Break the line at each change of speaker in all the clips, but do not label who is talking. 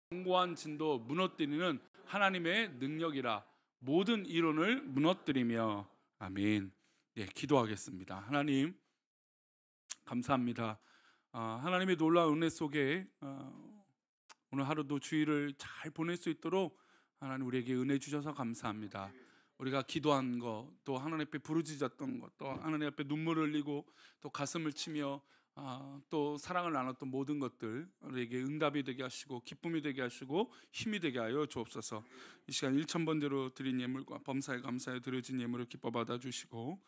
견고한 진도 무너뜨리는 하나님의 능력이라 모든 이론을 무너뜨리며. 아멘. 네, 기도하겠습니다. 하나님 감사합니다. 하나님의 놀라운 은혜 속에 오늘 하루도 주일을 잘 보낼 수 있도록 하나님 우리에게 은혜 주셔서 감사합니다. 우리가 기도한 것, 또 하나님 앞에 부르짖었던 것, 또 하나님 앞에 눈물을 흘리고 또 가슴을 치며 또 사랑을 나눴던 모든 것들 우리에게 응답이 되게 하시고 기쁨이 되게 하시고 힘이 되게 하여 주옵소서. 이 시간 1000번대로 드린 예물과 범사에 감사에 드려진 예물을 기뻐 받아주시고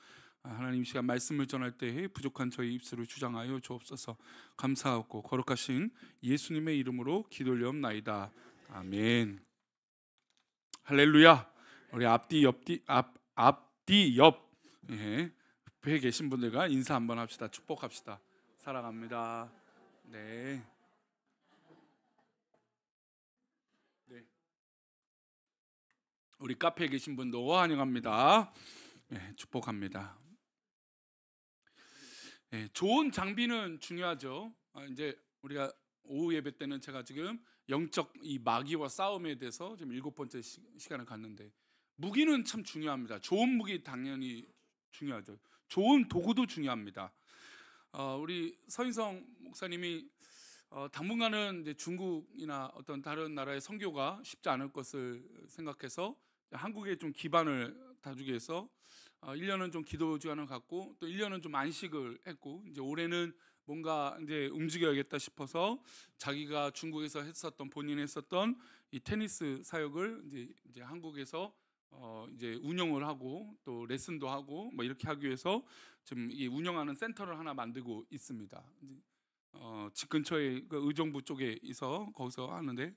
하나님 시간 말씀을 전할 때에 부족한 저희 입술을 주장하여 주옵소서. 감사하고 거룩하신 예수님의 이름으로 기도올리옵나이다. 아멘. 할렐루야. 우리 앞뒤 옆에 계신 분들과 인사 한번 합시다. 축복합시다. 사랑합니다. 네. 우리 카페에 계신 분도 환영합니다. 네, 축복합니다. 네, 좋은 장비는 중요하죠. 이제 우리가 오후 예배 때는 제가 지금 영적 이 마귀와 싸움에 대해서 지금 7번째 시간을 갖는데, 무기는 참 중요합니다. 좋은 무기 당연히 중요하죠. 좋은 도구도 중요합니다. 우리 서인성 목사님이 당분간은 이제 중국이나 어떤 다른 나라의 선교가 쉽지 않을 것을 생각해서 한국에 좀 기반을 다주기 위해서 1년은 좀 기도 주간을 갖고 또 1년은 좀 안식을 했고, 이제 올해는 뭔가 이제 움직여야겠다 싶어서 자기가 중국에서 했었던 본인이 했었던 이 테니스 사역을 이제 한국에서 이제 운영을 하고 또 레슨도 하고 뭐 이렇게 하기 위해서 지금 이 운영하는 센터를 하나 만들고 있습니다. 집 근처에 그 의정부 쪽에 있어 거기서 하는데,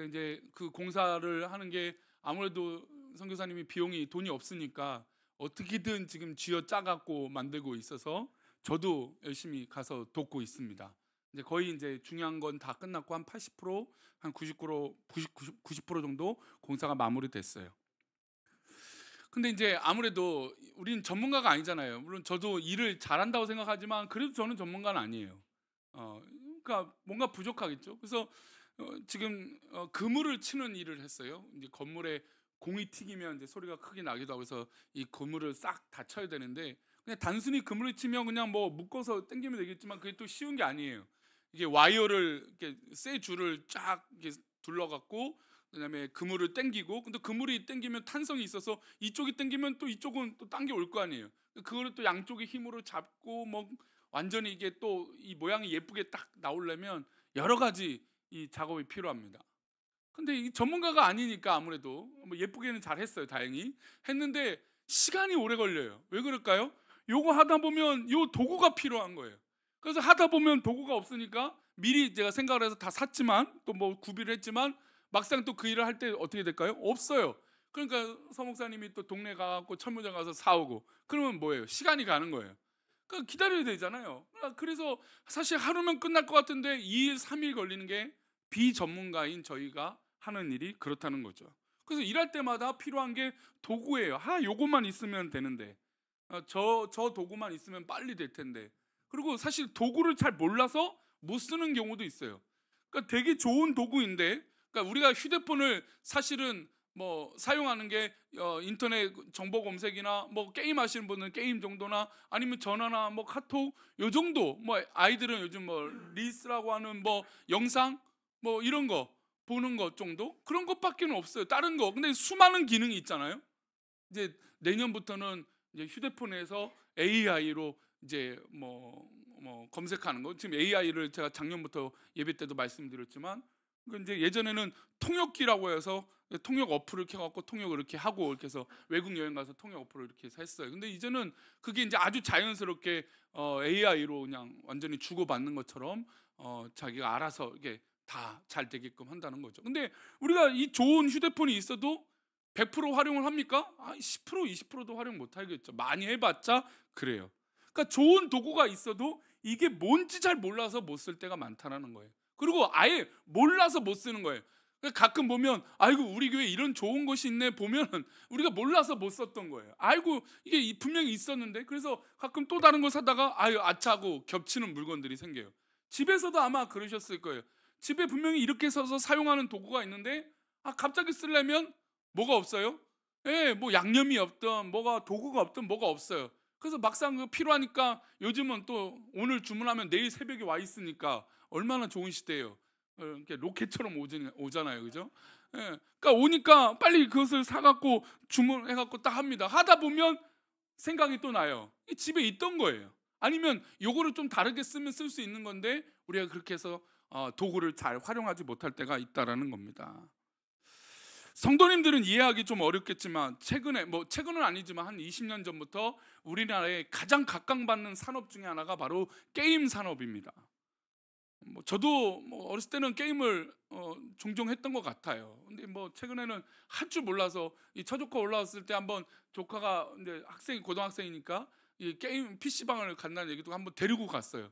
이제 그 공사를 하는 게 아무래도 선교사님이 돈이 없으니까 어떻게든 지금 쥐어 짜갖고 만들고 있어서 저도 열심히 가서 돕고 있습니다. 이제 거의 이제 중요한 건 다 끝났고 한 80%, 한 90% 정도 공사가 마무리됐어요. 근데 이제 아무래도 우리는 전문가가 아니잖아요. 물론 저도 일을 잘한다고 생각하지만 그래도 저는 전문가는 아니에요. 그러니까 뭔가 부족하겠죠. 그래서 지금 그물을 치는 일을 했어요. 이제 건물에 공이 튀기면 이제 소리가 크게 나기도 하고 해서 이 그물을 싹 다 쳐야 되는데, 그냥 단순히 그물을 치면 그냥 뭐 묶어서 당기면 되겠지만 그게 또 쉬운 게 아니에요. 이게 와이어를 이렇게 쇠 줄을 쫙 이렇게 둘러갖고 그다음에 그물을 당기고, 근데 그물이 당기면 탄성이 있어서 이쪽이 당기면 또 이쪽은 또 당겨 올 거 아니에요. 그거를 또 양쪽의 힘으로 잡고 뭐 완전히 이게 또 이 모양이 예쁘게 딱 나오려면 여러 가지 이 작업이 필요합니다. 근데 이 전문가가 아니니까 아무래도 뭐 예쁘게는 잘했어요. 다행히 했는데 시간이 오래 걸려요. 왜 그럴까요? 요거 하다 보면 요 도구가 필요한 거예요. 그래서 하다 보면 도구가 없으니까 미리 제가 생각을 해서 다 샀지만 또 뭐 구비를 했지만 막상 또 그 일을 할 때 어떻게 될까요? 없어요. 그러니까 서목사님이 또 동네 가갖고 철무장 가서 사오고, 그러면 뭐예요? 시간이 가는 거예요. 그러니까 기다려야 되잖아요. 그래서 사실 하루면 끝날 것 같은데 2일 3일 걸리는 게 비전문가인 저희가 하는 일이 그렇다는 거죠. 그래서 일할 때마다 필요한 게 도구예요. 요것만 있으면 되는데, 저 도구만 있으면 빨리 될 텐데, 그리고 사실 도구를 잘 몰라서 못 쓰는 경우도 있어요. 그러니까 되게 좋은 도구인데, 그러니까 우리가 휴대폰을 사실은 뭐 사용하는 게 인터넷 정보 검색이나 뭐 게임 하시는 분은 게임 정도나 아니면 전화나 뭐 카톡 요 정도, 뭐 아이들은 요즘 뭐 릴스라고 하는 뭐 영상 뭐 이런 거 보는 것 정도, 그런 것밖에는 없어요. 다른 거. 근데 수많은 기능이 있잖아요. 이제 내년부터는 이제 휴대폰에서 AI로 이제 뭐 검색하는 거, 지금 AI를 제가 작년부터 예배 때도 말씀드렸지만, 이제 예전에는 통역기라고 해서 통역 어플을 켜갖고 통역을 이렇게 하고 이렇게 해서 외국 여행 가서 통역 어플을 이렇게 해서 했어요. 근데 이제는 그게 이제 아주 자연스럽게 AI로 그냥 완전히 주고받는 것처럼 자기가 알아서 이게 다 잘 되게끔 한다는 거죠. 근데 우리가 이 좋은 휴대폰이 있어도 100% 활용을 합니까? 10% 20%도 활용 못 하겠죠. 많이 해봤자 그래요. 그러니까 좋은 도구가 있어도 이게 뭔지 잘 몰라서 못 쓸 때가 많다는 거예요. 그리고 아예 몰라서 못 쓰는 거예요. 가끔 보면 아이고 우리 교회에 이런 좋은 것이 있네 보면 우리가 몰라서 못 썼던 거예요. 아이고 이게 분명히 있었는데, 그래서 가끔 또 다른 거 사다가 아유 아차하고 겹치는 물건들이 생겨요. 집에서도 아마 그러셨을 거예요. 집에 분명히 이렇게 서서 사용하는 도구가 있는데 갑자기 쓰려면 뭐가 없어요? 예, 뭐 양념이 없든 뭐가 도구가 없든 뭐가 없어요. 그래서 막상 필요하니까 요즘은 또 오늘 주문하면 내일 새벽에 와 있으니까 얼마나 좋은 시대예요. 이렇게 로켓처럼 오잖아요, 그죠? 예, 그러니까 오니까 빨리 그것을 사갖고 주문해갖고 딱 합니다. 하다 보면 생각이 또 나요. 집에 있던 거예요. 아니면 요거를 좀 다르게 쓰면 쓸 수 있는 건데 우리가 그렇게 해서 도구를 잘 활용하지 못할 때가 있다라는 겁니다. 성도님들은 이해하기 좀 어렵겠지만 최근은 아니지만 한 20년 전부터 우리나라에 가장 각광받는 산업 중에 하나가 바로 게임 산업입니다. 저도 어렸을 때는 게임을 종종 했던 것 같아요. 근데 최근에는 할 줄 몰라서 이 처조카 올라왔을 때 한번 조카가 이제 고등학생이니까 이 게임 PC방을 간다는 얘기도 한번 데리고 갔어요.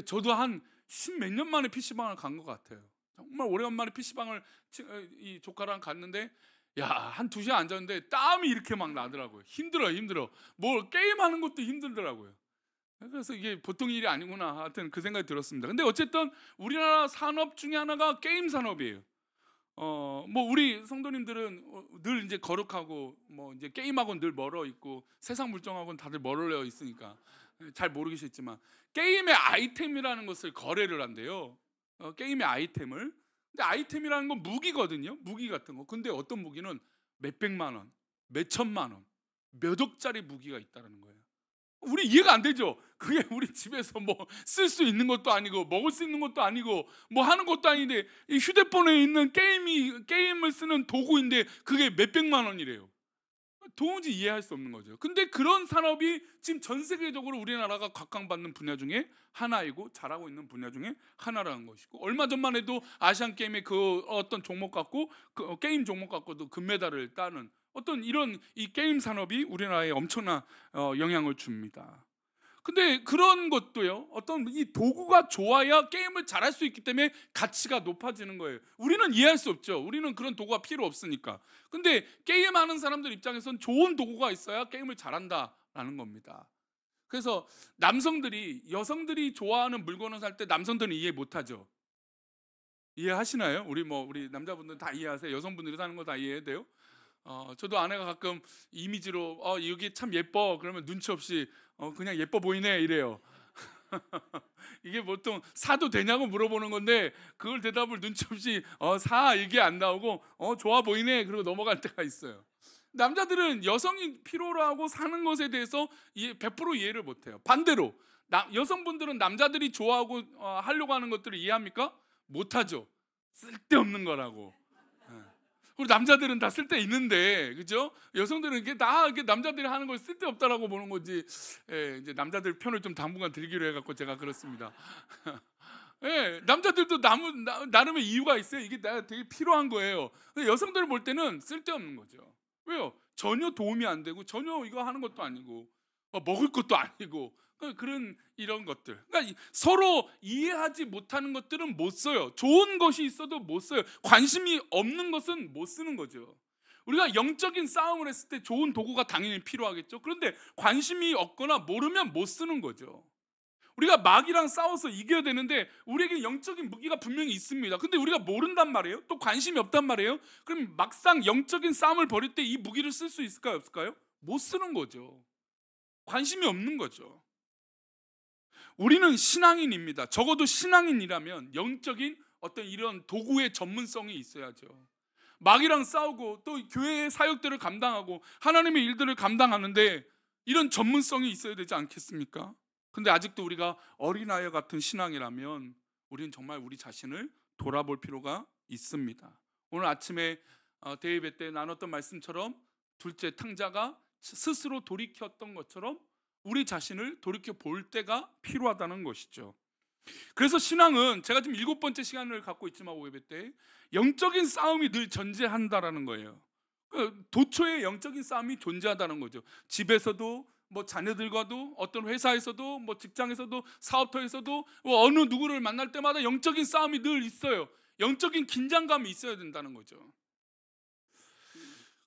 저도 한 10몇 년 만에 PC방을 간 것 같아요. 정말 오래간만에 PC방을 이 조카랑 갔는데 한 2시간 앉았는데 땀이 이렇게 막 나더라고요. 힘들어. 뭘 게임하는 것도 힘들더라고요. 그래서 이게 보통 일이 아니구나 하여튼 그 생각이 들었습니다. 근데 어쨌든 우리나라 산업 중에 하나가 게임 산업이에요. 우리 성도님들은 늘 이제 거룩하고 이제 게임하고는 늘 멀어 있고 세상 물정하고는 다들 멀어 있으니까 잘 모르겠지만 게임의 아이템이라는 것을 거래를 한대요. 게임의 아이템을. 근데 아이템이라는 건 무기거든요. 무기 같은 거. 근데 어떤 무기는 몇백만 원, 몇천만 원, 몇 억짜리 무기가 있다는 거예요. 우리 이해가 안 되죠. 그게 우리 집에서 쓸 수 있는 것도 아니고 먹을 수 있는 것도 아니고 하는 것도 아닌데 이 휴대폰에 있는 게임을 쓰는 도구인데 그게 몇백만 원이래요. 도무지 이해할 수 없는 거죠. 근데 그런 산업이 지금 전 세계적으로 우리나라가 각광받는 분야 중에 하나이고 잘하고 있는 분야 중에 하나라는 것이고, 얼마 전만 해도 아시안 게임의 그 어떤 종목 갖고 게임 종목 갖고도 금메달을 따는 어떤 이런 이 게임 산업이 우리나라에 엄청난 영향을 줍니다. 근데 그런 것도요, 어떤 이 도구가 좋아야 게임을 잘할 수 있기 때문에 가치가 높아지는 거예요. 우리는 이해할 수 없죠. 우리는 그런 도구가 필요 없으니까. 근데 게임하는 사람들 입장에선 좋은 도구가 있어야 게임을 잘한다라는 겁니다. 그래서 여성들이 좋아하는 물건을 살 때 남성들은 이해 못하죠. 이해하시나요? 우리 남자분들은 다 이해하세요? 여성분들이 사는 거 다 이해해야 돼요? 저도 아내가 가끔 이미지로 여기 참 예뻐 그러면 눈치 없이 그냥 예뻐 보이네 이래요. 이게 보통 사도 되냐고 물어보는 건데 그걸 대답을 눈치 없이 사 이게 안 나오고 좋아 보이네 그러고 넘어갈 때가 있어요. 남자들은 여성이 필요로 하고 사는 것에 대해서 100% 이해를 못해요. 반대로 여성분들은 남자들이 좋아하고 하려고 하는 것들을 이해합니까? 못하죠. 쓸데없는 거라고. 우리 남자들은 다 쓸데 있는데, 그죠? 여성들은 이게 남자들이 하는 걸 쓸데 없다라고 보는 거지. 이제 남자들 편을 좀 당분간 들기로 해갖고 제가 그렇습니다. 남자들도 나름의 이유가 있어요. 이게 내가 되게 필요한 거예요. 근데 여성들 볼 때는 쓸데 없는 거죠. 왜요? 전혀 도움이 안 되고 전혀 이거 하는 것도 아니고 먹을 것도 아니고 이런 것들. 그러니까 서로 이해하지 못하는 것들은 못 써요. 좋은 것이 있어도 못 써요. 관심이 없는 것은 못 쓰는 거죠. 우리가 영적인 싸움을 했을 때 좋은 도구가 당연히 필요하겠죠. 그런데 관심이 없거나 모르면 못 쓰는 거죠. 우리가 마귀랑 싸워서 이겨야 되는데 우리에게 영적인 무기가 분명히 있습니다. 근데 우리가 모른단 말이에요. 또 관심이 없단 말이에요. 그럼 막상 영적인 싸움을 벌일 때 이 무기를 쓸 수 있을까요? 없을까요? 못 쓰는 거죠. 관심이 없는 거죠. 우리는 신앙인입니다. 적어도 신앙인이라면 영적인 어떤 이런 도구의 전문성이 있어야죠. 마귀랑 싸우고 또 교회의 사역들을 감당하고 하나님의 일들을 감당하는데 이런 전문성이 있어야 되지 않겠습니까? 근데 아직도 우리가 어린아이 같은 신앙이라면 우리는 정말 우리 자신을 돌아볼 필요가 있습니다. 오늘 아침에 대예배 때 나눴던 말씀처럼 둘째 탕자가 스스로 돌이켰던 것처럼 우리 자신을 돌이켜 볼 때가 필요하다는 것이죠. 그래서 신앙은 제가 지금 7번째 시간을 갖고 있지만 오예배 때 영적인 싸움이 늘 존재한다라는 거예요. 도처에 영적인 싸움이 존재하다는 거죠. 집에서도 자녀들과도 어떤 회사에서도 직장에서도 사업터에서도 어느 누구를 만날 때마다 영적인 싸움이 늘 있어요. 영적인 긴장감이 있어야 된다는 거죠.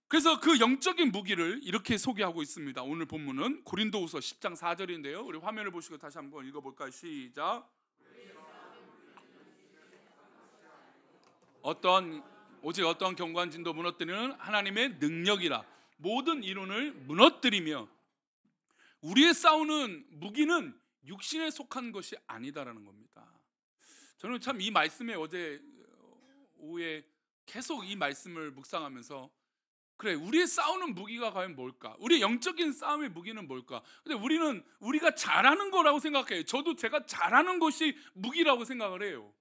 그래서 그 영적인 무기를 이렇게 소개하고 있습니다. 오늘 본문은 고린도후서 10장 4절인데요. 우리 화면을 보시고 다시 한번 읽어볼까요? 시작. 오직 어떠한 견고한 진도 무너뜨리는 하나님의 능력이라. 모든 이론을 무너뜨리며 우리의 싸우는 무기는 육신에 속한 것이 아니다라는 겁니다. 저는 참 이 말씀에 어제 오후에 계속 이 말씀을 묵상하면서 그래, 우리의 싸우는 무기가 과연 뭘까? 우리의 영적인 싸움의 무기는 뭘까? 근데 우리는 우리가 잘하는 거라고 생각해요. 저도 제가 잘하는 것이 무기라고 생각을 해요.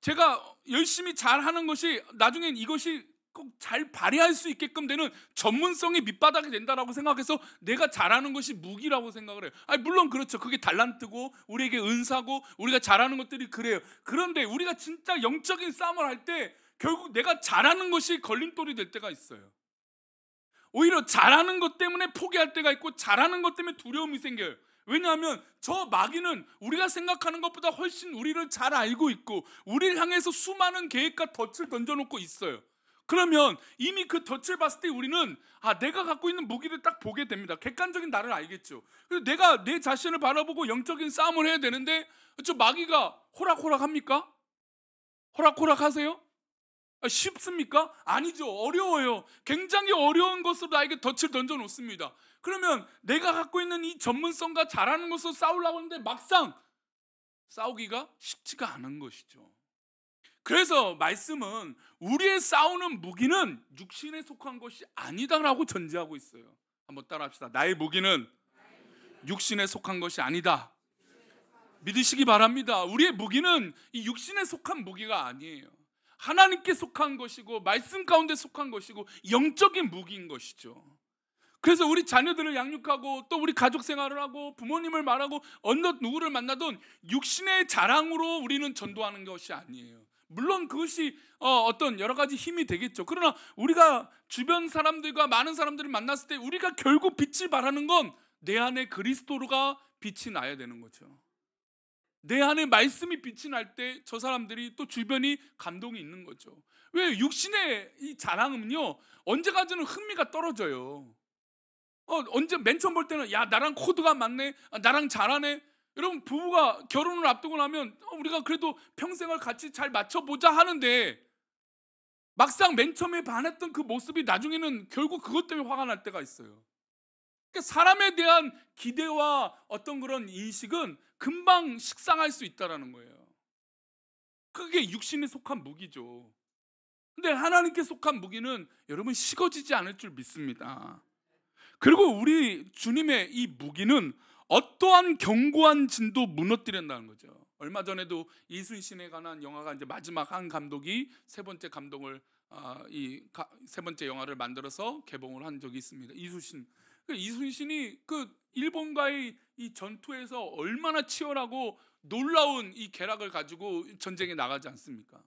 제가 열심히 잘하는 것이 나중엔 이것이 꼭 잘 발휘할 수 있게끔 되는 전문성의 밑바닥이 된다라고 생각해서 내가 잘하는 것이 무기라고 생각을 해요. 아니, 물론 그렇죠. 그게 달란트고 우리에게 은사고 우리가 잘하는 것들이 그래요. 그런데 우리가 진짜 영적인 싸움을 할 때 결국 내가 잘하는 것이 걸림돌이 될 때가 있어요. 오히려 잘하는 것 때문에 포기할 때가 있고 잘하는 것 때문에 두려움이 생겨요. 왜냐하면 저 마귀는 우리가 생각하는 것보다 훨씬 우리를 잘 알고 있고 우리를 향해서 수많은 계획과 덫을 던져놓고 있어요. 그러면 이미 그 덫을 봤을 때 우리는 내가 갖고 있는 무기를 딱 보게 됩니다. 객관적인 나를 알겠죠. 그래서 내가 내 자신을 바라보고 영적인 싸움을 해야 되는데 저 마귀가 호락호락 합니까? 호락호락 하세요? 쉽습니까? 아니죠. 어려워요. 굉장히 어려운 것으로 나에게 덫을 던져 놓습니다. 그러면 내가 갖고 있는 이 전문성과 잘하는 것으로 싸우려고 하는데 막상 싸우기가 쉽지가 않은 것이죠. 그래서 말씀은 우리의 싸우는 무기는 육신에 속한 것이 아니다라고 전제하고 있어요. 한번 따라합시다. 나의 무기는 육신에 속한 것이 아니다. 믿으시기 바랍니다. 우리의 무기는 이 육신에 속한 무기가 아니에요. 하나님께 속한 것이고 말씀 가운데 속한 것이고 영적인 무기인 것이죠. 그래서 우리 자녀들을 양육하고 또 우리 가족 생활을 하고 부모님을 말하고 어느 누구를 만나든 육신의 자랑으로 우리는 전도하는 것이 아니에요. 물론 그것이 어떤 여러 가지 힘이 되겠죠. 그러나 우리가 주변 사람들과 많은 사람들을 만났을 때 우리가 결국 빛을 발하는 건 내 안에 그리스도가 빛이 나야 되는 거죠. 내 안에 말씀이 빛이 날 때 저 사람들이 또 주변이 감동이 있는 거죠. 왜? 육신의 이 자랑은요 언제까지는 흥미가 떨어져요. 언제 맨 처음 볼 때는 야 나랑 코드가 맞네, 나랑 잘하네. 여러분 부부가 결혼을 앞두고 나면 우리가 그래도 평생을 같이 잘 맞춰보자 하는데 막상 맨 처음에 반했던 그 모습이 나중에는 결국 그것 때문에 화가 날 때가 있어요. 그러니까 사람에 대한 기대와 어떤 그런 인식은 금방 식상할 수 있다는 거예요. 그게 육신에 속한 무기죠. 근데 하나님께 속한 무기는 여러분 식어지지 않을 줄 믿습니다. 그리고 우리 주님의 이 무기는 어떠한 견고한 진도 무너뜨린다는 거죠. 얼마 전에도 이순신에 관한 영화가 이제 마지막 한 감독이 세 번째 감독을 세 번째 영화를 만들어서 개봉을 한 적이 있습니다. 이순신이 그 일본과의 이 전투에서 얼마나 치열하고 놀라운 이 계략을 가지고 전쟁에 나가지 않습니까?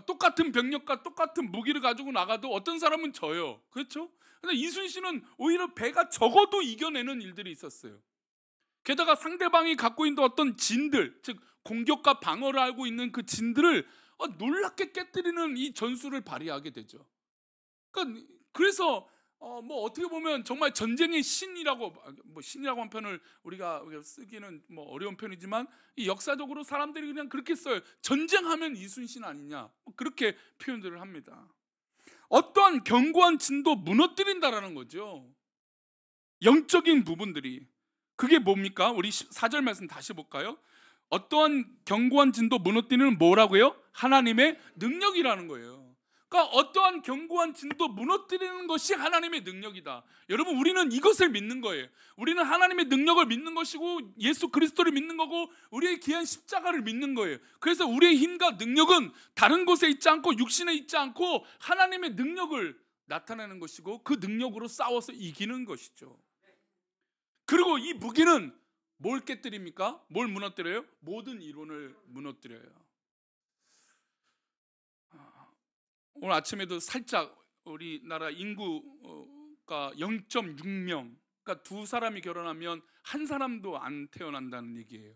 똑같은 병력과 똑같은 무기를 가지고 나가도 어떤 사람은 져요. 그렇죠? 근데 이순신은 오히려 배가 적어도 이겨내는 일들이 있었어요. 게다가 상대방이 갖고 있는 어떤 진들, 즉 공격과 방어를 알고 있는 그 진들을 놀랍게 깨뜨리는 이 전술을 발휘하게 되죠. 그래서 뭐 어떻게 보면 정말 전쟁의 신이라고, 뭐 신이라고 한 편을 우리가 쓰기는 뭐 어려운 편이지만 이 역사적으로 사람들이 그냥 그렇게 써요. 전쟁하면 이순신 아니냐, 그렇게 표현들을 합니다. 어떠한 견고한 진도 무너뜨린다라는 거죠. 영적인 부분들이. 그게 뭡니까? 우리 4절 말씀 다시 볼까요? 어떠한 견고한 진도 무너뜨리는 뭐라고요? 하나님의 능력이라는 거예요. 그러니까 어떠한 견고한 진도 무너뜨리는 것이 하나님의 능력이다. 여러분 우리는 이것을 믿는 거예요. 우리는 하나님의 능력을 믿는 것이고 예수 그리스도를 믿는 거고 우리의 귀한 십자가를 믿는 거예요. 그래서 우리의 힘과 능력은 다른 곳에 있지 않고 육신에 있지 않고 하나님의 능력을 나타내는 것이고 그 능력으로 싸워서 이기는 것이죠. 그리고 이 무기는 뭘 깨뜨립니까? 뭘 무너뜨려요? 모든 이론을 무너뜨려요. 오늘 아침에도 살짝 우리나라 인구가 0.6명, 그러니까 두 사람이 결혼하면 한 사람도 안 태어난다는 얘기예요.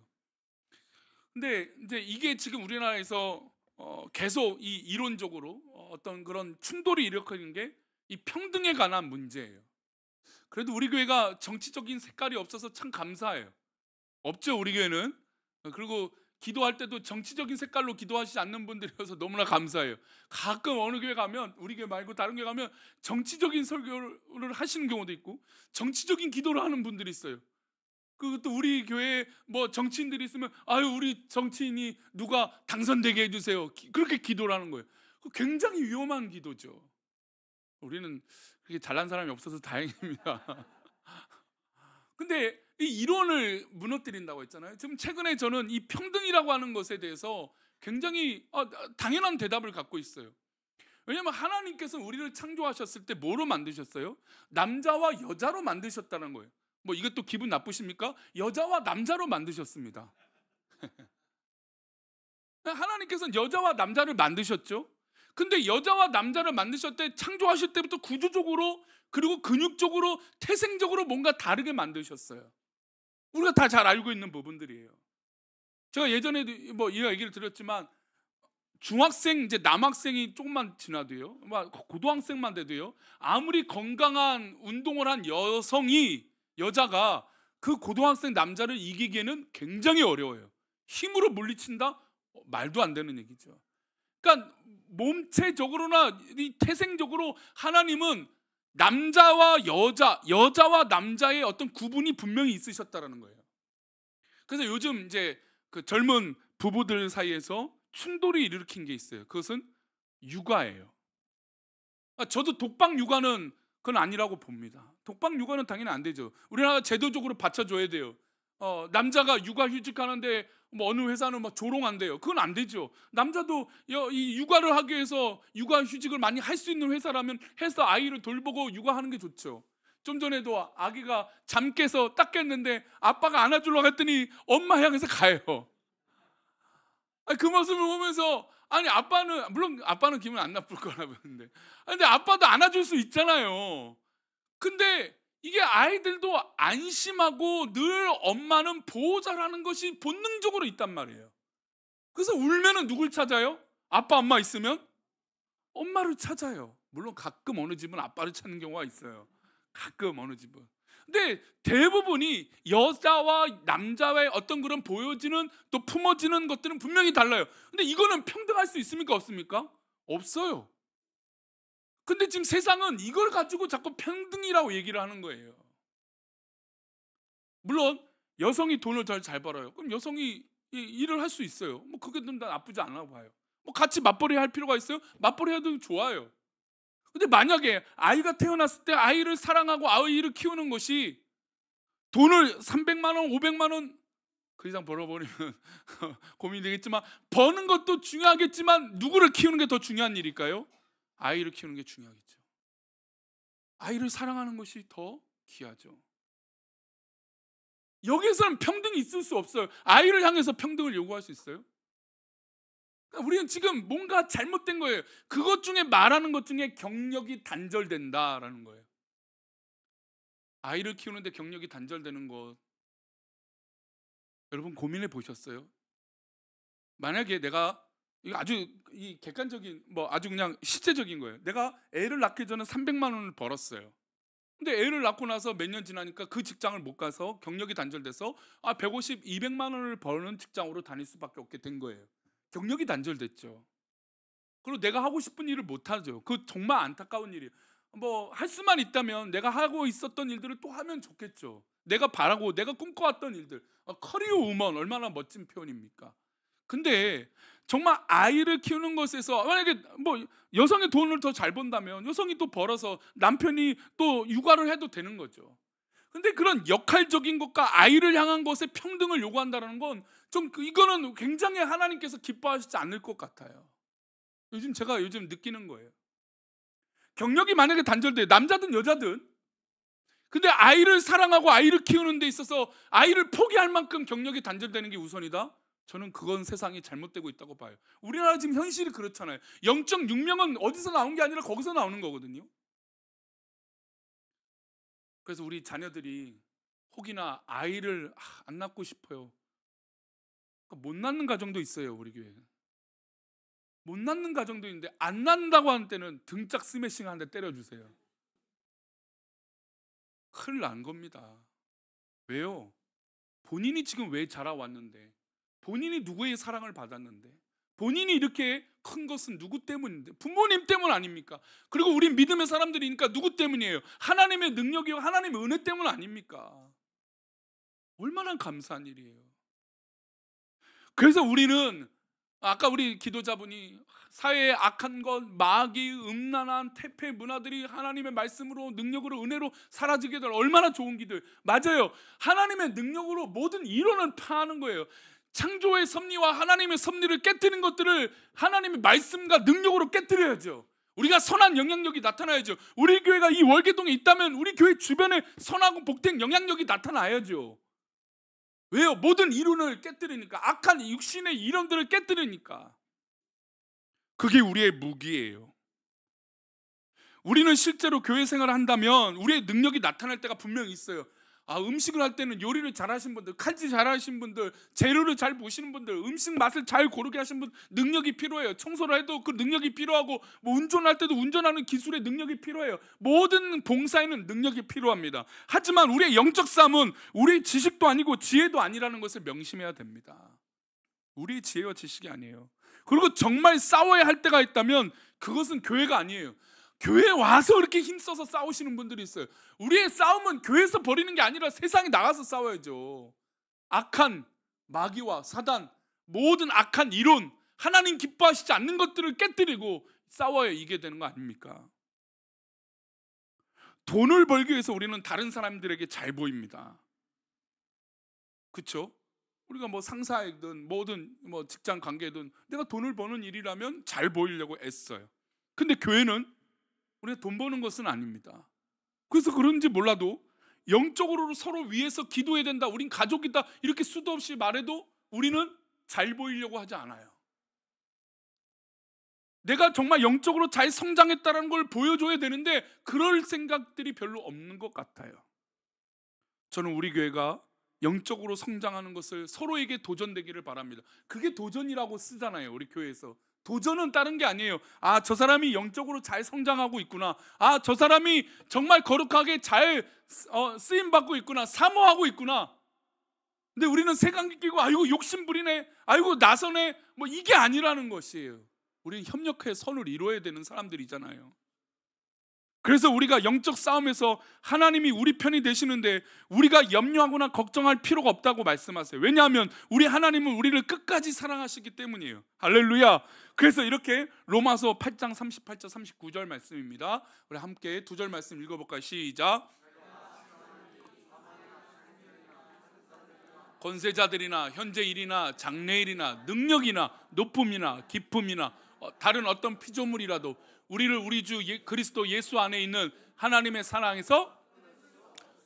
근데 이제 이게 지금 우리나라에서 계속 이 이론적으로 어떤 그런 충돌이 일으키는 게 이 평등에 관한 문제예요. 그래도 우리 교회가 정치적인 색깔이 없어서 참 감사해요. 없죠, 우리 교회는. 그리고 기도할 때도 정치적인 색깔로 기도하시지 않는 분들이어서 너무나 감사해요. 가끔 어느 교회 가면, 우리 교회 말고 다른 교회 가면 정치적인 설교를 하시는 경우도 있고 정치적인 기도를 하는 분들이 있어요. 그것도 우리 교회에 뭐 정치인들이 있으면 아유 우리 정치인이 누가 당선되게 해주세요, 그렇게 기도를 하는 거예요. 굉장히 위험한 기도죠. 우리는 그렇게 잘난 사람이 없어서 다행입니다. 근데 이 이론을 무너뜨린다고 했잖아요. 지금 최근에 저는 이 평등이라고 하는 것에 대해서 굉장히 당연한 대답을 갖고 있어요. 왜냐하면 하나님께서 우리를 창조하셨을 때 뭐로 만드셨어요? 남자와 여자로 만드셨다는 거예요. 뭐 이것도 기분 나쁘십니까? 여자와 남자로 만드셨습니다. 하나님께서는 여자와 남자를 만드셨죠. 근데 여자와 남자를 만드실 때, 창조하실 때부터 구조적으로 그리고 근육적으로 태생적으로 뭔가 다르게 만드셨어요. 우리가 다 잘 알고 있는 부분들이에요. 제가 예전에도 뭐 이 얘기를 드렸지만 중학생, 이제 남학생이 조금만 지나도요, 고등학생만 돼도요, 아무리 건강한 운동을 한 여자가 그 고등학생 남자를 이기기에는 굉장히 어려워요. 힘으로 물리친다? 말도 안 되는 얘기죠. 그러니까 몸체적으로나 이 태생적으로 하나님은 남자와 여자와 남자의 어떤 구분이 분명히 있으셨다라는 거예요. 그래서 요즘 이제 그 젊은 부부들 사이에서 충돌이 일으킨 게 있어요. 그것은 육아예요. 저도 독박 육아는 그건 아니라고 봅니다. 독박 육아는 당연히 안 되죠. 우리나라 제도적으로 받쳐줘야 돼요. 남자가 육아휴직 하는데 뭐 어느 회사는 막 조롱한대요. 그건 안 되죠. 남자도 이 육아를 하기 위해서 육아휴직을 많이 할 수 있는 회사라면 해서 아이를 돌보고 육아하는 게 좋죠. 좀 전에도 아기가 잠 깨서 딱 깼는데 아빠가 안아주려고 했더니 엄마 향해서 가요. 그 모습을 보면서, 아니 아빠는, 물론 아빠는 기분 안 나쁠 거라 보는데, 근데 아빠도 안아줄 수 있잖아요. 근데 이게 아이들도 안심하고 늘 엄마는 보호자라는 것이 본능적으로 있단 말이에요. 그래서 울면은 누굴 찾아요? 아빠 엄마 있으면 엄마를 찾아요. 물론 가끔 어느 집은 아빠를 찾는 경우가 있어요. 가끔 어느 집은. 근데 대부분이 여자와 남자의 어떤 그런 보여지는, 또 품어지는 것들은 분명히 달라요. 근데 이거는 평등할 수 있습니까? 없습니까? 없어요. 근데 지금 세상은 이걸 가지고 자꾸 평등이라고 얘기를 하는 거예요. 물론 여성이 돈을 잘 벌어요. 그럼 여성이 일을 할 수 있어요. 뭐 그게 좀 나쁘지 않다고 봐요. 뭐 같이 맞벌이 할 필요가 있어요? 맞벌이 해도 좋아요. 근데 만약에 아이가 태어났을 때 아이를 사랑하고 아이를 키우는 것이 돈을 300만 원, 500만 원 그 이상 벌어버리면 고민이 되겠지만, 버는 것도 중요하겠지만 누구를 키우는 게 더 중요한 일일까요? 아이를 키우는 게 중요하겠죠. 아이를 사랑하는 것이 더 귀하죠. 여기에서는 평등이 있을 수 없어요. 아이를 향해서 평등을 요구할 수 있어요? 그러니까 우리는 지금 뭔가 잘못된 거예요. 그것 중에 말하는 것 중에 경력이 단절된다라는 거예요. 아이를 키우는데 경력이 단절되는 것, 여러분 고민해 보셨어요? 만약에 내가, 이거 아주 이 객관적인, 뭐 아주 그냥 실제적인 거예요. 내가 애를 낳기 전에 300만 원을 벌었어요. 근데 애를 낳고 나서 몇 년 지나니까 그 직장을 못 가서 경력이 단절돼서 150, 200만 원을 버는 직장으로 다닐 수밖에 없게 된 거예요. 경력이 단절됐죠. 그리고 내가 하고 싶은 일을 못 하죠. 그 정말 안타까운 일이에요. 뭐 할 수만 있다면 내가 하고 있었던 일들을 또 하면 좋겠죠. 내가 바라고 내가 꿈꿔왔던 일들. 커리어 우먼, 얼마나 멋진 표현입니까? 근데 정말 아이를 키우는 것에서 만약에 뭐 여성이 돈을 더 잘 번다면 여성이 또 벌어서 남편이 또 육아를 해도 되는 거죠. 근데 그런 역할적인 것과 아이를 향한 것에 평등을 요구한다는 건 좀 이거는 굉장히 하나님께서 기뻐하시지 않을 것 같아요. 제가 요즘 느끼는 거예요. 경력이 만약에 단절돼요, 남자든 여자든. 근데 아이를 사랑하고 아이를 키우는 데 있어서 아이를 포기할 만큼 경력이 단절되는 게 우선이다? 저는 그건 세상이 잘못되고 있다고 봐요. 우리나라 지금 현실이 그렇잖아요. 영적 육명은 어디서 나온 게 아니라 거기서 나오는 거거든요. 그래서 우리 자녀들이 혹이나 아이를 안 낳고 싶어요. 못 낳는 가정도 있어요. 우리 교회는 못 낳는 가정도 있는데, 안 낳는다고 하는 때는 등짝 스매싱 한 대 때려주세요. 큰일 난 겁니다. 왜요? 본인이 지금 왜 자라왔는데, 본인이 누구의 사랑을 받았는데, 본인이 이렇게 큰 것은 누구 때문인데? 부모님 때문 아닙니까? 그리고 우리 믿음의 사람들이니까 누구 때문이에요? 하나님의 능력이요, 하나님의 은혜 때문 아닙니까? 얼마나 감사한 일이에요. 그래서 우리는 아까 우리 기도자분이 사회의 악한 것, 마귀, 음란한 태폐 문화들이 하나님의 말씀으로, 능력으로, 은혜로 사라지게 될 얼마나 좋은 기도예요. 맞아요. 하나님의 능력으로 모든 이론을 파하는 거예요. 창조의 섭리와 하나님의 섭리를 깨뜨린 것들을 하나님의 말씀과 능력으로 깨뜨려야죠. 우리가 선한 영향력이 나타나야죠. 우리 교회가 이 월계동에 있다면 우리 교회 주변에 선하고 복된 영향력이 나타나야죠. 왜요? 모든 이론을 깨뜨리니까, 악한 육신의 이론들을 깨뜨리니까. 그게 우리의 무기예요. 우리는 실제로 교회 생활을 한다면 우리의 능력이 나타날 때가 분명히 있어요. 음식을 할 때는 요리를 잘하신 분들, 칼질 잘하신 분들, 재료를 잘 보시는 분들, 음식 맛을 잘 고르게 하신 분, 능력이 필요해요. 청소를 해도 그 능력이 필요하고, 운전할 때도 운전하는 기술의 능력이 필요해요. 모든 봉사에는 능력이 필요합니다. 하지만 우리의 영적 싸움은 우리의 지식도 아니고 지혜도 아니라는 것을 명심해야 됩니다. 우리의 지혜와 지식이 아니에요. 그리고 정말 싸워야 할 때가 있다면 그것은 교회가 아니에요. 교회에 와서 이렇게 힘써서 싸우시는 분들이 있어요. 우리의 싸움은 교회에서 벌이는 게 아니라 세상에 나가서 싸워야죠. 악한 마귀와 사단, 모든 악한 이론, 하나님 기뻐하시지 않는 것들을 깨뜨리고 싸워야 이게 되는 거 아닙니까? 돈을 벌기 위해서 우리는 다른 사람들에게 잘 보입니다. 그렇죠? 우리가 상사이든 뭐든 직장 관계든 내가 돈을 버는 일이라면 잘 보이려고 애써요. 근데 교회는 우리가 돈 버는 것은 아닙니다. 그래서 그런지 몰라도 영적으로 서로 위해서 기도해야 된다, 우린 가족이다, 이렇게 수도 없이 말해도 우리는 잘 보이려고 하지 않아요. 내가 정말 영적으로 잘 성장했다는 걸 보여줘야 되는데 그럴 생각들이 별로 없는 것 같아요. 저는 우리 교회가 영적으로 성장하는 것을 서로에게 도전되기를 바랍니다. 그게 도전이라고 쓰잖아요, 우리 교회에서. 도전은 다른 게 아니에요. 저 사람이 영적으로 잘 성장하고 있구나, 저 사람이 정말 거룩하게 잘 쓰임받고 있구나, 사모하고 있구나. 근데 우리는 색안기 끼고 아이고 욕심부리네, 아이고 나서네, 이게 아니라는 것이에요. 우리는 협력해 선을 이루어야 되는 사람들이잖아요. 그래서 우리가 영적 싸움에서 하나님이 우리 편이 되시는데 우리가 염려하거나 걱정할 필요가 없다고 말씀하세요. 왜냐하면 우리 하나님은 우리를 끝까지 사랑하시기 때문이에요. 할렐루야. 그래서 이렇게 로마서 8장 38절 39절 말씀입니다. 우리 함께 두 절 말씀 읽어볼까요? 시작. 권세자들이나 현재 일이나 장래일이나 능력이나 높음이나 깊음이나 다른 어떤 피조물이라도 우리를 우리 주 그리스도 예수 안에 있는 하나님의 사랑에서,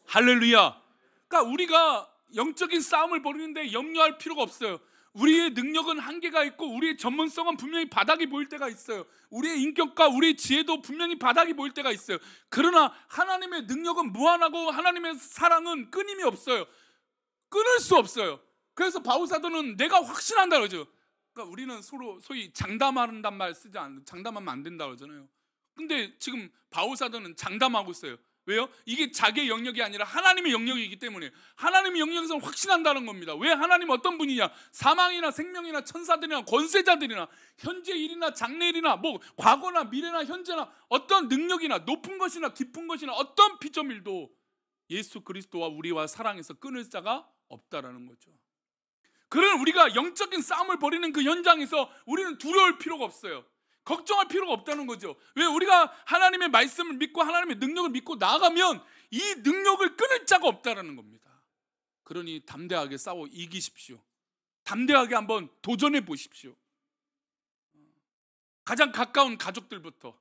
할렐루야. 그러니까 우리가 영적인 싸움을 벌이는데 염려할 필요가 없어요. 우리의 능력은 한계가 있고 우리의 전문성은 분명히 바닥이 보일 때가 있어요. 우리의 인격과 우리의 지혜도 분명히 바닥이 보일 때가 있어요. 그러나 하나님의 능력은 무한하고 하나님의 사랑은 끊임이 없어요. 끊을 수 없어요. 그래서 바울사도는 내가 확신한다 그러죠. 그러니까 우리는 서로 소위 장담한단 말 쓰지 않는, 장담하면 안 된다 그러잖아요. 근데 지금 바울사도는 장담하고 있어요. 왜요? 이게 자기의 영역이 아니라 하나님의 영역이기 때문에 하나님의 영역에서 확신한다는 겁니다. 왜? 하나님은 어떤 분이냐? 사망이나 생명이나 천사들이나 권세자들이나 현재 일이나 장래일이나 과거나 미래나 현재나 어떤 능력이나 높은 것이나 깊은 것이나 어떤 피조물도 예수 그리스도와 우리와 사랑에서 끊을 자가 없다라는 거죠. 그러나 우리가 영적인 싸움을 벌이는 그 현장에서 우리는 두려울 필요가 없어요. 걱정할 필요가 없다는 거죠. 왜? 우리가 하나님의 말씀을 믿고 하나님의 능력을 믿고 나아가면 이 능력을 끊을 자가 없다는 겁니다. 그러니 담대하게 싸워 이기십시오. 담대하게 한번 도전해 보십시오. 가장 가까운 가족들부터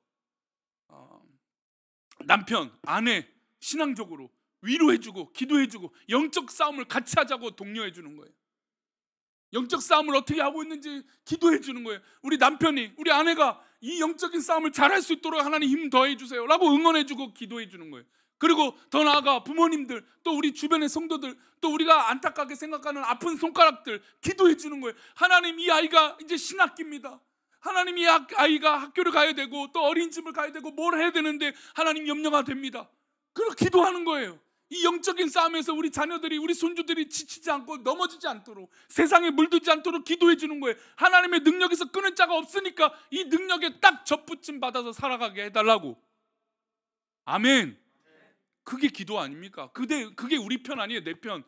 남편, 아내 신앙적으로 위로해주고 기도해주고 영적 싸움을 같이 하자고 독려해주는 거예요. 영적 싸움을 어떻게 하고 있는지 기도해 주는 거예요. 우리 남편이, 우리 아내가 이 영적인 싸움을 잘할 수 있도록 하나님 힘 더해 주세요 라고 응원해 주고 기도해 주는 거예요. 그리고 더 나아가 부모님들, 또 우리 주변의 성도들, 또 우리가 안타깝게 생각하는 아픈 손가락들 기도해 주는 거예요. 하나님, 이 아이가 이제 신학기입니다. 하나님, 이 아이가 학교를 가야 되고 또 어린이집을 가야 되고 뭘 해야 되는데 하나님 염려가 됩니다. 그렇게 기도하는 거예요. 이 영적인 싸움에서 우리 자녀들이, 우리 손주들이 지치지 않고 넘어지지 않도록, 세상에 물들지 않도록 기도해 주는 거예요. 하나님의 능력에서 끊을 자가 없으니까 이 능력에 딱 접붙임 받아서 살아가게 해달라고. 아멘. 그게 기도 아닙니까? 그게 우리 편 아니에요. 내 편.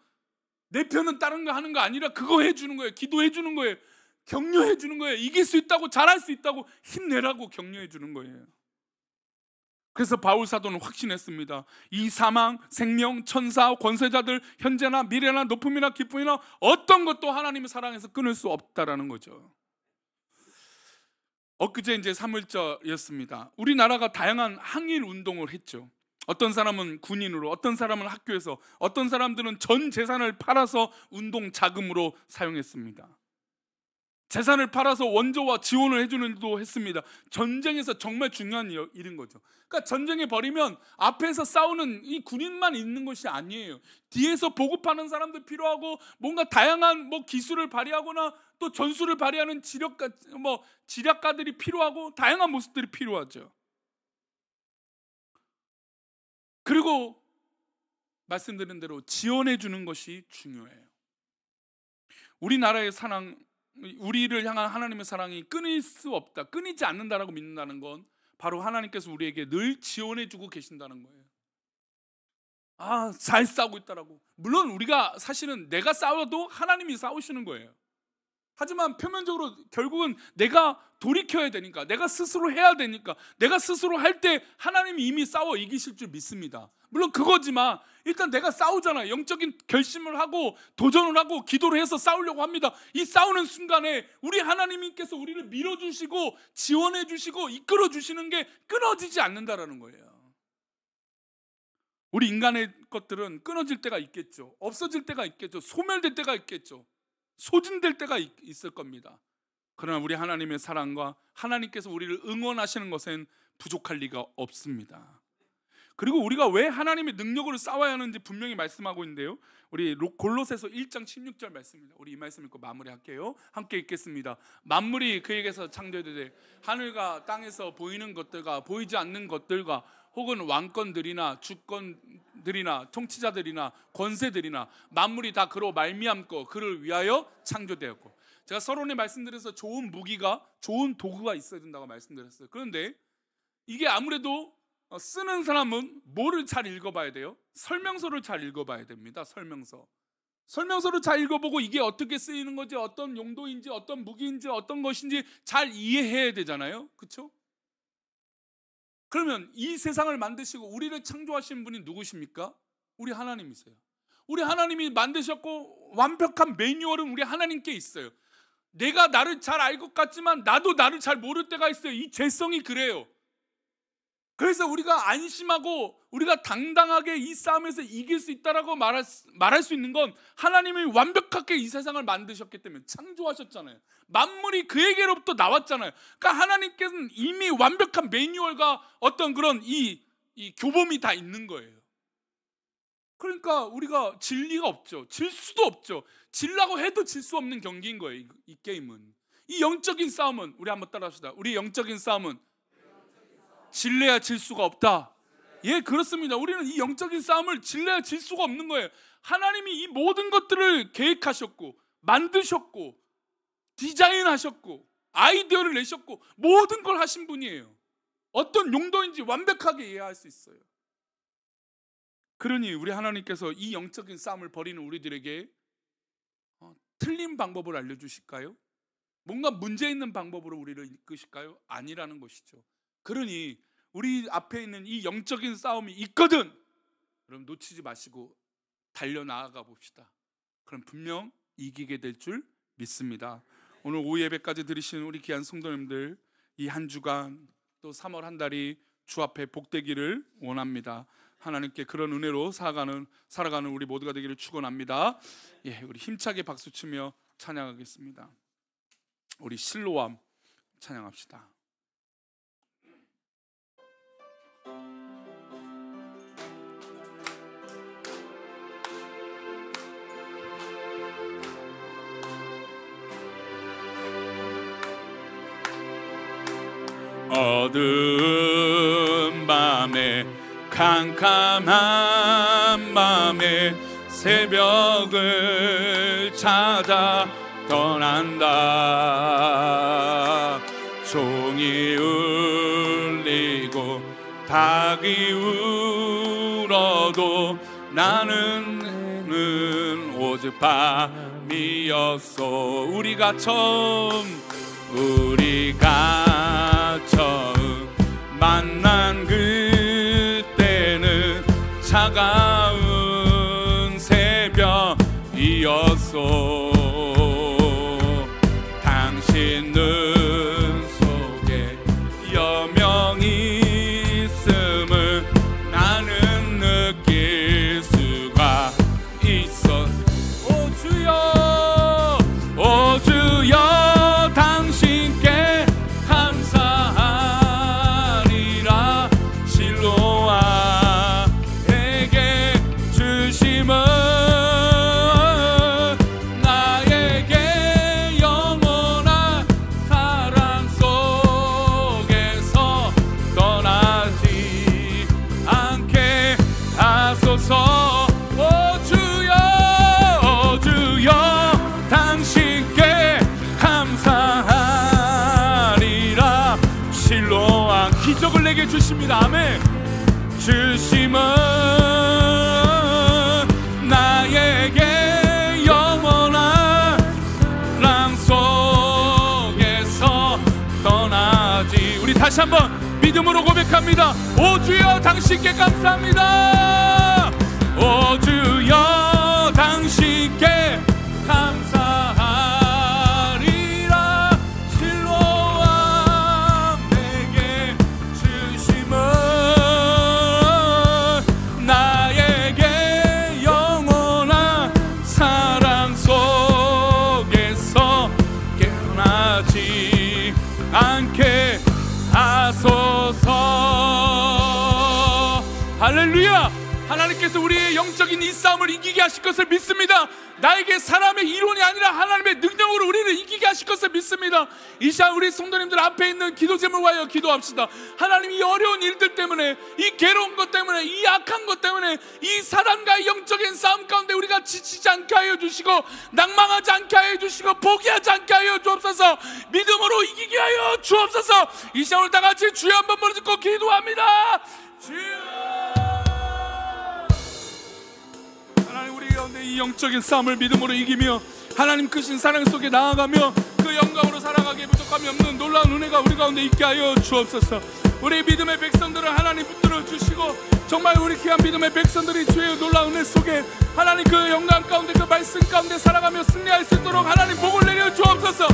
내 편은 다른 거 하는 거 아니라 그거 해주는 거예요. 기도해 주는 거예요. 격려해 주는 거예요. 이길 수 있다고, 잘할 수 있다고 힘내라고 격려해 주는 거예요. 그래서 바울 사도는 확신했습니다. 이 사망, 생명, 천사, 권세자들, 현재나 미래나 높음이나 기쁨이나 어떤 것도 하나님의 사랑에서 끊을 수 없다라는 거죠. 엊그제 이제 3월절이었습니다. 우리나라가 다양한 항일 운동을 했죠. 어떤 사람은 군인으로, 어떤 사람은 학교에서, 어떤 사람들은 전 재산을 팔아서 운동 자금으로 사용했습니다. 재산을 팔아서 원조와 지원을 해주는 일도 했습니다. 전쟁에서 정말 중요한 일인 거죠. 그러니까 전쟁에 버리면 앞에서 싸우는 이 군인만 있는 것이 아니에요. 뒤에서 보급하는 사람도 필요하고, 뭔가 다양한 기술을 발휘하거나 또 전술을 발휘하는 지략가들이 필요하고, 다양한 모습들이 필요하죠. 그리고 말씀드린 대로 지원해 주는 것이 중요해요. 우리나라의 사랑, 우리를 향한 하나님의 사랑이 끊일 수 없다, 끊이지 않는다라고 믿는다는 건 바로 하나님께서 우리에게 늘 지원해 주고 계신다는 거예요. 잘 싸우고 있다라고. 물론 우리가 사실은 내가 싸워도 하나님이 싸우시는 거예요. 하지만 표면적으로 결국은 내가 돌이켜야 되니까, 내가 스스로 해야 되니까, 내가 스스로 할 때 하나님이 이미 싸워 이기실 줄 믿습니다. 물론 그거지만 일단 내가 싸우잖아요. 영적인 결심을 하고 도전을 하고 기도를 해서 싸우려고 합니다. 이 싸우는 순간에 우리 하나님께서 우리를 밀어주시고 지원해 주시고 이끌어 주시는 게 끊어지지 않는다라는 거예요. 우리 인간의 것들은 끊어질 때가 있겠죠. 없어질 때가 있겠죠. 소멸될 때가 있겠죠. 소진될 때가 있을 겁니다. 그러나 우리 하나님의 사랑과 하나님께서 우리를 응원하시는 것엔 부족할 리가 없습니다. 그리고 우리가 왜 하나님의 능력으로 싸워야 하는지 분명히 말씀하고 있는데요, 우리 골로새서 1장 16절 말씀입니다. 우리 이 말씀 읽고 마무리할게요. 함께 읽겠습니다. 만물이 그에게서 창조되되 하늘과 땅에서 보이는 것들과 보이지 않는 것들과 혹은 왕권들이나 주권들이나 통치자들이나 권세들이나 만물이 다 그로 말미암고 그를 위하여 창조되었고. 제가 서론에 말씀드려서 좋은 무기가, 좋은 도구가 있어야 된다고 말씀드렸어요. 그런데 이게 아무래도 쓰는 사람은 뭐를 잘 읽어봐야 돼요? 설명서를 잘 읽어봐야 됩니다. 설명서를 잘 읽어보고 이게 어떻게 쓰이는 거지, 어떤 용도인지, 어떤 무기인지, 어떤 것인지 잘 이해해야 되잖아요. 그렇죠? 그러면 이 세상을 만드시고 우리를 창조하신 분이 누구십니까? 우리 하나님이세요. 우리 하나님이 만드셨고 완벽한 매뉴얼은 우리 하나님께 있어요. 내가 나를 잘 알 것 같지만 나도 나를 잘 모를 때가 있어요. 이 죄성이 그래요. 그래서 우리가 안심하고 우리가 당당하게 이 싸움에서 이길 수 있다라고 말할 수 있는 건 하나님이 완벽하게 이 세상을 만드셨기 때문에, 창조하셨잖아요. 만물이 그에게로부터 나왔잖아요. 그러니까 하나님께서는 이미 완벽한 매뉴얼과 어떤 그런 이 교범이 다 있는 거예요. 그러니까 우리가 질 리가 없죠. 질 수도 없죠. 질라고 해도 질 수 없는 경기인 거예요. 이 게임은. 이 영적인 싸움은, 우리 한번 따라합시다. 우리 영적인 싸움은 질래야 질 수가 없다. 예, 그렇습니다. 우리는 이 영적인 싸움을 질래야 질 수가 없는 거예요. 하나님이 이 모든 것들을 계획하셨고 만드셨고 디자인하셨고 아이디어를 내셨고 모든 걸 하신 분이에요. 어떤 용도인지 완벽하게 이해할 수 있어요. 그러니 우리 하나님께서 이 영적인 싸움을 벌이는 우리들에게 틀린 방법을 알려주실까요? 뭔가 문제 있는 방법으로 우리를 이끄실까요? 아니라는 것이죠. 그러니 우리 앞에 있는 이 영적인 싸움이 있거든, 그럼 놓치지 마시고 달려나아가 봅시다. 그럼 분명 이기게 될 줄 믿습니다. 오늘 오후 예배까지 들으시는 우리 귀한 성도님들, 이 한 주간 또 3월 한 달이 주 앞에 복되기를 원합니다. 하나님께 그런 은혜로 살아가는 우리 모두가 되기를 축원합니다. 예, 우리 힘차게 박수치며 찬양하겠습니다. 우리 실로암 찬양합시다. 어두운 밤에 캄캄한 맘에 새벽을 찾아 떠난다. 종이 울리고 닭이 울어도 나는 오직 밤이었어. 우리가 처음 만난 그때는 차가운 새벽이었어. 당신 눈 속에 여명이 있음을 나는 느낄 수가 있어. 오 주여, 오 주여, 당신께 감사하리라. 실로아에게 주심은 나에게 영원한 사랑 속에서 떠나지 않게 하소서. 오 주여, 오 주여, 당신께 감사하리라. 실로아 기적을 내게 주십니다. 아멘. 주심은 나에게 영원한 사랑 속에서 떠나지. 우리 다시 한번 믿음으로 고백합니다. 오 주여, 당신께 감사합니다. 오 주여, 당신께 감사하리라. 실로암 내게 주심은 나에게 영원한 사랑 속에서 깨어나지 않게 하소서. 할렐루야. 하나님께서 우리의 영적인 이 싸움을 이기게 하실 것을 믿습니다. 나에게 사람의 이론이 아니라 하나님의 능력으로 우리를 이기게 하실 것을 믿습니다. 이 시간 우리 성도님들 앞에 있는 기도 제목을 위하여 기도합시다. 하나님, 이 어려운 일들 때문에, 이 괴로운 것 때문에, 이 악한 것 때문에, 이 사단과의 영적인 싸움 가운데 우리가 지치지 않게 하여 주시고, 낭망하지 않게 하여 주시고, 포기하지 않게 하여 주옵소서. 믿음으로 이기게 하여 주옵소서. 이 시간 우리 다 같이 주여 한번 머리 듣고 기도합니다. 주여. 하나님, 우리 가운데 이 영적인 싸움을 믿음으로 이기며 하나님 크신 사랑 속에 나아가며 그 영광으로 살아가기에 부족함이 없는 놀라운 은혜가 우리 가운데 있게 하여 주옵소서. 우리 믿음의 백성들을 하나님 붙들어 주시고, 정말 우리 귀한 믿음의 백성들이 주의 놀라운 은혜 속에 하나님 그 영광 가운데, 그 말씀 가운데 살아가며 승리할 수 있도록 하나님 복을 내려 주옵소서.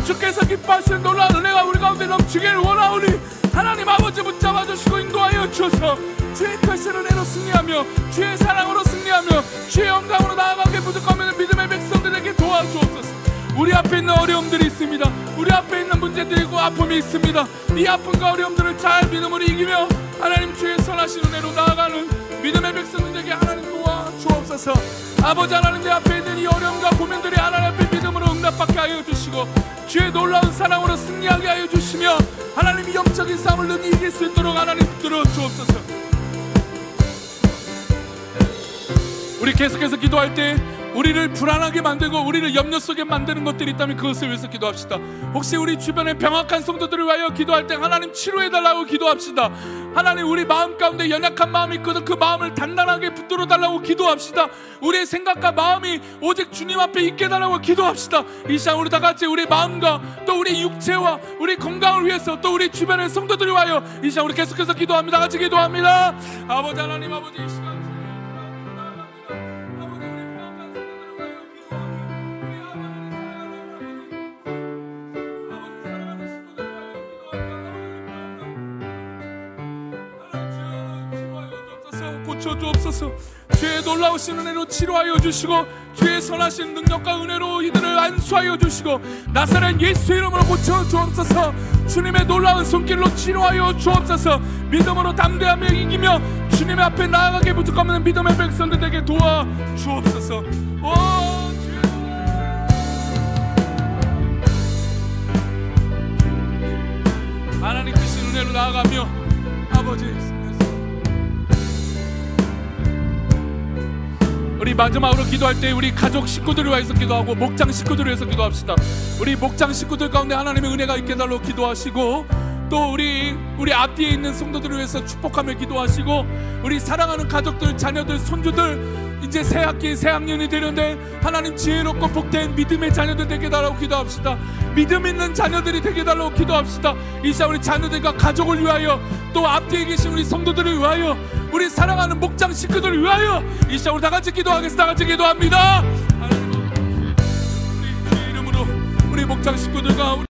주께서 기뻐하시는 놀라운 은혜가 우리 가운데 넘치기를 원하오니 하나님 아버지 붙잡아 주시고 인도하여 주셔서 주의 크신 은혜로 승리하며 주의 사랑으로 승리하며 주의 영광으로 나아가게 부족하면 믿음의 백성들에게 도와주옵소서. 우리 앞에 있는 어려움들이 있습니다. 우리 앞에 있는 문제들이 있고 아픔이 있습니다. 이 아픔과 어려움들을 잘 믿음으로 이기며 하나님 주의 선하신 은혜로 나아가는 믿음의 백성들에게 하나님 도와주옵소서. 아버지 하나님, 내 앞에 있는 이 어려움과 고민들이 하나님 앞에 믿음으로 응답받게 하여 주시고 주의 놀라운 사랑으로 승리하게 하여 주시며 하나님이 영적인 싸움을 능히 이길 수 있도록 하나님 붙들어 주옵소서. 우리 계속해서 기도할 때 우리를 불안하게 만들고 우리를 염려 속에 만드는 것들이 있다면 그것을 위해서 기도합시다. 혹시 우리 주변에 병약한 성도들을 위하여 기도할 때 하나님 치료해달라고 기도합시다. 하나님, 우리 마음 가운데 연약한 마음이 있거든 그 마음을 단단하게 붙들어 달라고 기도합시다. 우리의 생각과 마음이 오직 주님 앞에 있게 해달라고 기도합시다. 이 시간 우리 다 같이 우리 마음과 또 우리 육체와 우리 건강을 위해서 또 우리 주변의 성도들을 위하여 이 시간 우리 계속해서 기도합니다. 같이 기도합니다. 아버지 하나님, 아버지 이 시간 고쳐주옵소서. 주의 놀라우신 은혜로 치료하여 주시고 주의 선하신 능력과 은혜로 이들을 안수하여 주시고 나사렛 예수 이름으로 고쳐주옵소서. 주님의 놀라운 손길로 치료하여 주옵소서. 믿음으로 담대하며 이기며 주님의 앞에 나아가게 부족하면 믿음의 백성들에게 도와주옵소서. 하나님 크신 은혜로 나아가며 아버지 우리 마지막으로 기도할 때 우리 가족 식구들을 위해서 기도하고 목장 식구들을 위해서 기도합시다. 우리 목장 식구들 가운데 하나님의 은혜가 있게 달라고 기도하시고, 또 우리 앞뒤에 있는 성도들을 위해서 축복하며 기도하시고, 우리 사랑하는 가족들, 자녀들, 손주들 이제 새 학기, 새 학년이 되는데 하나님 지혜롭고 복된 믿음의 자녀들 되게 달라고 기도합시다. 믿음 있는 자녀들이 되게 달라고 기도합시다. 이 시간 우리 자녀들과 가족을 위하여, 또 앞뒤에 계신 우리 성도들을 위하여, 우리 사랑하는 목장 식구들을 위하여 이 시간 우리 다 같이 기도하겠습니다. 다 같이 기도합니다. 하나님, 우리 이름으로 우리 목장 식구들과 우리